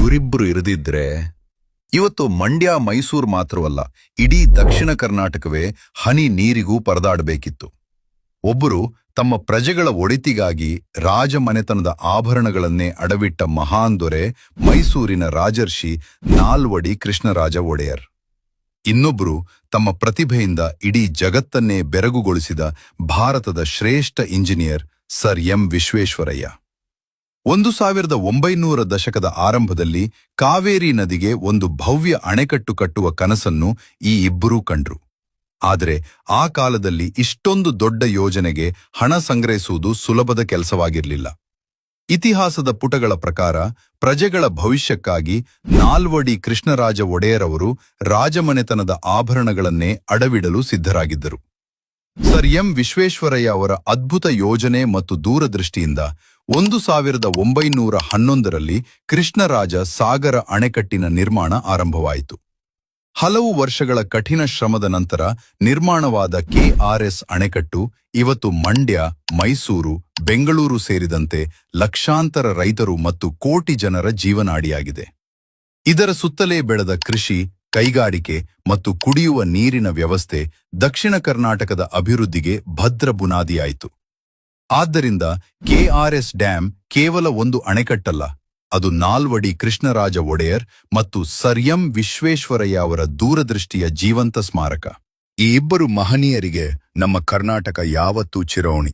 ಇವರಿಬ್ರು ಇರದಿದ್ರೆ ಇವತ್ತು ಮಂಡ್ಯ ಮೈಸೂರು ಮಾತ್ರವಲ್ಲ, ಇಡೀ ದಕ್ಷಿಣ ಕರ್ನಾಟಕವೇ ಹನಿ ನೀರಿಗೂ ಪರದಾಡಬೇಕಿತ್ತು. ಒಬ್ಬರು ತಮ್ಮ ಪ್ರಜೆಗಳ ಒಳಿತಿಗಾಗಿ ರಾಜಮನೆತನದ ಆಭರಣಗಳನ್ನೇ ಅಡವಿಟ್ಟ ಮಹಾನ್ ದೊರೆ ಮೈಸೂರಿನ ರಾಜರ್ಷಿ ನಾಲ್ವಡಿ ಕೃಷ್ಣರಾಜ ಒಡೆಯರ್. ಇನ್ನೊಬ್ಬರು ತಮ್ಮ ಪ್ರತಿಭೆಯಿಂದ ಇಡೀ ಜಗತ್ತನ್ನೇ ಬೆರಗುಗೊಳಿಸಿದ ಭಾರತದ ಶ್ರೇಷ್ಠ ಇಂಜಿನಿಯರ್ ಸರ್ ಎಂ ವಿಶ್ವೇಶ್ವರಯ್ಯ. 1900 ದಶಕದ ಆರಂಭದಲ್ಲಿ ಕಾವೇರಿ ನದಿಗೆ ಒಂದು ಭವ್ಯ ಅಣೆಕಟ್ಟು ಕಟ್ಟುವ ಕನಸನ್ನು ಈ ಇಬ್ಬರೂ ಕಂಡ್ರು. ಆದರೆ ಆ ಕಾಲದಲ್ಲಿ ಇಷ್ಟೊಂದು ದೊಡ್ಡ ಯೋಜನೆಗೆ ಹಣ ಸಂಗ್ರಹಿಸುವುದು ಸುಲಭದ ಕೆಲಸವಾಗಿರಲಿಲ್ಲ. ಇತಿಹಾಸದ ಪುಟಗಳ ಪ್ರಕಾರ ಪ್ರಜೆಗಳ ಭವಿಷ್ಯಕ್ಕಾಗಿ ನಾಲ್ವಡಿ ಕೃಷ್ಣರಾಜ ಒಡೆಯರವರು ರಾಜಮನೆತನದ ಆಭರಣಗಳನ್ನೇ ಅಡವಿಡಲು ಸಿದ್ಧರಾಗಿದ್ದರು. ಸರ್ ಎಂ ವಿಶ್ವೇಶ್ವರಯ್ಯ ಅವರ ಅದ್ಭುತ ಯೋಜನೆ ಮತ್ತು ದೂರದೃಷ್ಟಿಯಿಂದ 1911ರಲ್ಲಿ ಕೃಷ್ಣರಾಜ ಸಾಗರ ಅಣೆಕಟ್ಟಿನ ನಿರ್ಮಾಣ ಆರಂಭವಾಯಿತು. ಹಲವು ವರ್ಷಗಳ ಕಠಿಣ ಶ್ರಮದ ನಂತರ ನಿರ್ಮಾಣವಾದ KRS ಅಣೆಕಟ್ಟು ಇವತ್ತು ಮಂಡ್ಯ, ಮೈಸೂರು, ಬೆಂಗಳೂರು ಸೇರಿದಂತೆ ಲಕ್ಷಾಂತರ ರೈತರು ಮತ್ತು ಕೋಟಿ ಜನರ ಜೀವನಾಡಿಯಾಗಿದೆ. ಇದರ ಸುತ್ತಲೇ ಬೆಳೆದ ಕೃಷಿ, ಕೈಗಾರಿಕೆ ಮತ್ತು ಕುಡಿಯುವ ನೀರಿನ ವ್ಯವಸ್ಥೆ ದಕ್ಷಿಣ ಕರ್ನಾಟಕದ ಅಭಿವೃದ್ಧಿಗೆ ಭದ್ರ ಬುನಾದಿಯಾಯಿತು. ಆದ್ದರಿಂದ KRS ಡ್ಯಾಂ ಕೇವಲ ಒಂದು ಅಣೆಕಟ್ಟಲ್ಲ, ಅದು ನಾಲ್ವಡಿ ಕೃಷ್ಣರಾಜ ಒಡೆಯರ್ ಮತ್ತು ಸರ್ ಎಂ ವಿಶ್ವೇಶ್ವರಯ್ಯ ಅವರ ದೂರದೃಷ್ಟಿಯ ಜೀವಂತ ಸ್ಮಾರಕ. ಈ ಇಬ್ಬರು ಮಹನೀಯರಿಗೆ ನಮ್ಮ ಕರ್ನಾಟಕ ಯಾವತ್ತೂ ಚಿರಋಣಿ.